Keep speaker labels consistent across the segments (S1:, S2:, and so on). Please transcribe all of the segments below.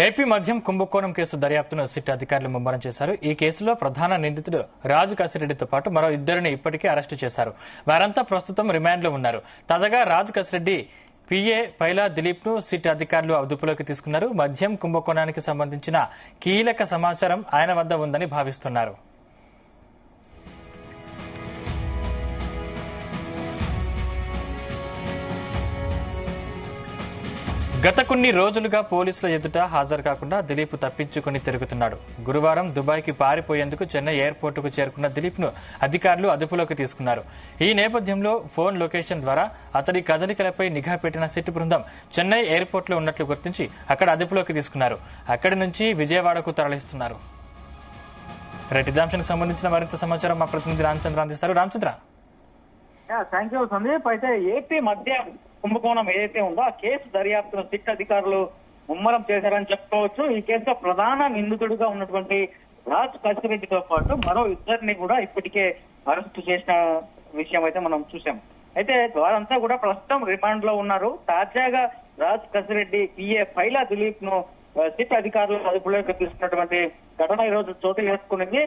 S1: AP మద్యం కుంభకోణం case దర్యాప్తును సిట్ అధికారులు ముమ్మరం చేశారు. ఈ కేసులో ప్రధాన నిందితుడు రాజు కసిరెడ్డితో పాటు మరో ఇద్దరిని ఇప్పటికే అరెస్టు చేశారు. వారంతా ప్రస్తుతం రిమాండ్లో ఉన్నారు. తాజాగా రాజు కసిరెడ్డి పిఏ పైలా దిలీప్ ను సిట్ అధికారులు అదుపులోకి తీసుకున్నారు. మద్యం కుంభకోణానికి సంబంధించిన కీలక సమాచారం ఆయన వద్ద ఉందని భావిస్తున్నారు. గత కొన్ని రోజులుగా పోలీసుల ఎదుట హాజరు కాకుండా దిలీప్ తప్పించుకుని తిరుగుతున్నాడు. గురువారం దుబాయ్కి పారిపోయేందుకు చెన్నై ఎయిర్పోర్టుకు చేరుకున్న దిలీప్ ను అధికారులు అదుపులోకి తీసుకున్నారు. ఈ నేపథ్యంలో ఫోన్ లొకేషన్ ద్వారా అతడి కదలికలపై నిఘా పెట్టిన సిట్ బృందం చెన్నై ఎయిర్పోర్టులో ఉన్నట్లు గుర్తించి అక్కడ అదుపులోకి తీసుకున్నారు. అక్కడి నుంచి విజయవాడకు తరలిస్తున్నారు. ఇదే అంశానికి సంబంధించిన మరింత సమాచారం మా ప్రతినిధి రామచంద్ర అందిస్తారు. Ramachandra,
S2: thank you Sandeep. అయితే ఏపీ మధ్య కుంభకోణం ఏదైతే ఉందో ఆ కేసు దర్యాప్తును సిట్ అధికారులు ముమ్మరం చేశారని చెప్పుకోవచ్చు. ఈ కేసులో ప్రధాన నిందితుడిగా ఉన్నటువంటి రాజ్ కసిరెడ్డితో పాటు మరో ఇద్దరిని కూడా ఇప్పటికే అరెస్టు చేసిన విషయం అయితే మనం చూసాం. అయితే వారంతా కూడా ప్రస్తుతం రిమాండ్ లో ఉన్నారు. తాజాగా రాజ్ కసిరెడ్డి పిఏ పైలా దిలీప్ ను సిట్ అధికారులు అదుపులోకి తీసుకున్నటువంటి ఘటన ఈ రోజు చోటు చేసుకున్నది.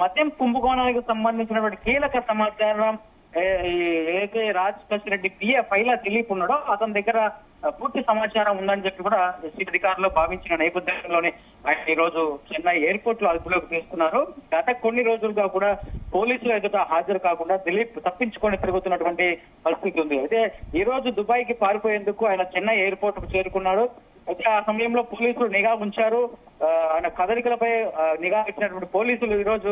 S2: మద్యం కుంభకోణానికి సంబంధించినటువంటి కీలక సమాచారం ఏదైతే రాజ్ కసిరెడ్డి పిఏ పైలా దిలీప్ ఉన్నాడో అతని దగ్గర పూర్తి సమాచారం ఉందని చెప్పి కూడా సిట్ అధికారులు భావించిన నేపథ్యంలోనే ఆయన ఈ రోజు చెన్నై ఎయిర్పోర్ట్ లో అదుపులోకి తీసుకున్నారు. గత కొన్ని రోజులుగా కూడా పోలీసులు ఎదుట హాజరు కాకుండా దిలీప్ తప్పించుకొని తిరుగుతున్నటువంటి పరిస్థితి ఉంది. అయితే ఈ రోజు దుబాయ్ కి పారిపోయేందుకు ఆయన చెన్నై ఎయిర్పోర్ట్ కు చేరుకున్నాడు. అయితే ఆ సమయంలో పోలీసులు నిఘా ఉంచారు. ఆయన కదలికలపై నిఘా ఇచ్చినటువంటి పోలీసులు ఈ రోజు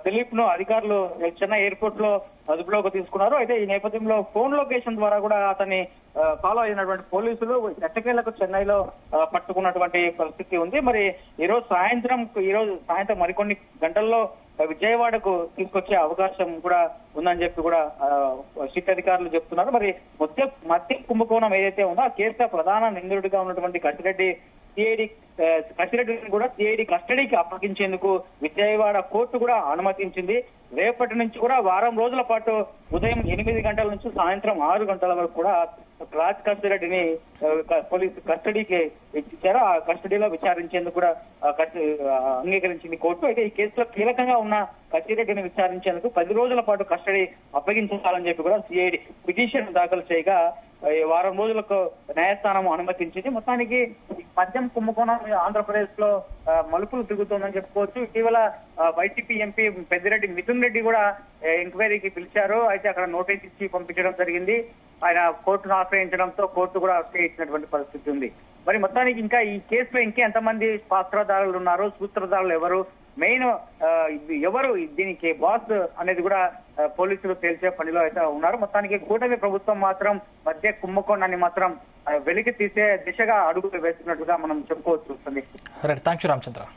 S2: దిలీప్ ను అధికారులు చెన్నై ఎయిర్పోర్ట్ లో అదుపులోకి తీసుకున్నారు. అయితే ఈ నేపథ్యంలో ఫోన్ లొకేషన్ ద్వారా కూడా అతన్ని ఫాలో అయినటువంటి పోలీసులు ఎట్టకేలకు చెన్నైలో పట్టుకున్నటువంటి పరిస్థితి ఉంది. మరి ఈ రోజు సాయంత్రం మరికొన్ని గంటల్లో విజయవాడకు తీసుకొచ్చే అవకాశం కూడా ఉందని చెప్పి కూడా సిట్ అధికారులు చెప్తున్నారు. మరి మద్యం కుంభకోణం ఏదైతే ఉందో ఆ కేసులో ప్రధాన నిందితుడిగా ఉన్నటువంటి కసిరెడ్డిని కూడా సిఐడి కస్టడీకి అప్పగించేందుకు విజయవాడ కోర్టు కూడా అనుమతించింది. రేపటి నుంచి కూడా వారం రోజుల పాటు ఉదయం 8 గంటల నుంచి సాయంత్రం 6 గంటల వరకు కూడా రాజ్ కసిరెడ్డిని పోలీసు కస్టడీకి ఇచ్చారు. ఆ కస్టడీలో విచారించేందుకు కూడా అంగీకరించింది కోర్టు. అయితే ఈ కేసులో కీలకంగా ఉన్న కసిరెడ్డిని విచారించేందుకు 10 రోజుల పాటు కస్టడీ అప్పగించాలని చెప్పి కూడా సిఐడి పిటిషన్ దాఖలు చేయగా వారం రోజులకు న్యాయస్థానం అనుమతించింది. మొత్తానికి మద్యం కుంభకోణం ఆంధ్రప్రదేశ్ లో మలుపులు తిరుగుతోందని చెప్పుకోవచ్చు. ఇటీవల వైసీపీ ఎంపీ పెద్దిరెడ్డి మిథున్ రెడ్డి కూడా ఎంక్వైరీకి పిలిచారు. అయితే అక్కడ నోటీస్ ఇచ్చి పంపించడం జరిగింది. ఆయన కోర్టును ఆశ్రయించడంతో కోర్టు కూడా స్టే ఇచ్చినటువంటి పరిస్థితి ఉంది. మరి మొత్తానికి ఇంకా ఈ కేసులో ఎంతమంది పాత్రధారులు ఉన్నారు, సూత్రధారులు ఎవరు, మెయిన్ ఎవరు దీనికి బాస్ అనేది కూడా పోలీసులు తేల్చే పనిలో అయితే ఉన్నారు. మొత్తానికి కూటమి ప్రభుత్వం మాత్రం మధ్య కుంభకోణాన్ని మాత్రం వెలికి తీసే దిశగా అడుగులు వేస్తున్నట్టుగా మనం చెప్పుకోవచ్చు.
S1: థాంక్యూ రామచంద్ర.